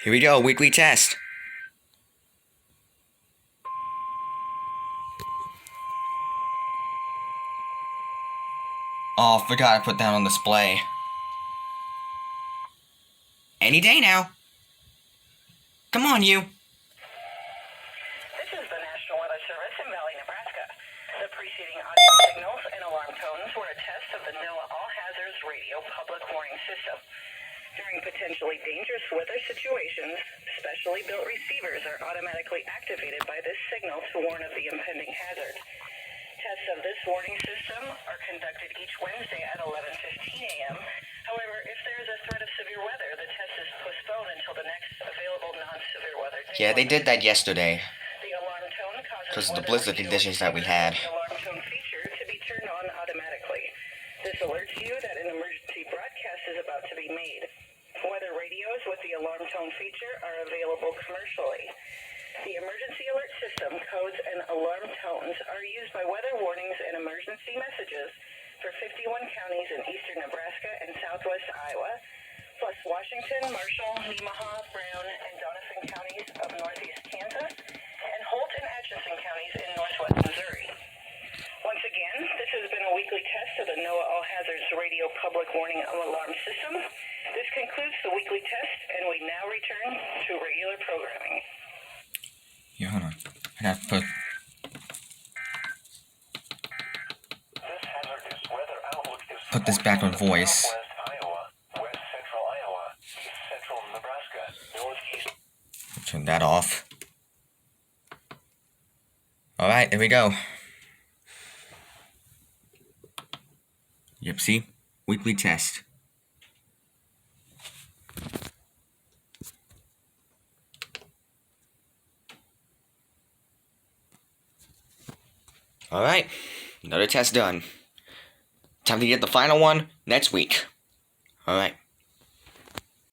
Here we go, weekly test. Oh, forgot I put that on display. Any day now. Come on, you. This is the National Weather Service in Valley, Nebraska. The preceding audio signals and alarm tones were a test of the NOAA All Hazards Radio Public Warning System. During potentially dangerous weather situations, specially built receivers are automatically activated by this signal to warn of the impending hazard. Tests of this warning system are conducted each Wednesday at 11:15 a.m. However, if there is a threat of severe weather, the test is postponed until the next available non-severe weather day. Yeah, they did that yesterday. The alarm tone because of the blizzard conditions that we had. The alarm tone feature to be turned on automatically. This alerts you that an emergency broadcast is about to be made. Weather radios with the alarm tone feature are available commercially. The emergency alert system codes and alarm tones are used by weather warnings and emergency messages for 51 counties in eastern Nebraska and southwest Iowa, plus Washington, Marshall, Nemaha, Brown, and Doniphan counties of northeast Kansas, and Holt and Atchison counties in northwest Missouri. Once again, this has been a weekly test of the NOAA All Hazards Radio Public Warning Alarm System. This concludes the weekly test, and we now return to regular programming. Yeah, hold on. I have to put... Put this back on voice. Turn that off. Alright, there we go. Yep, see? Weekly test. Alright, another test done. Time to get the final one next week. Alright.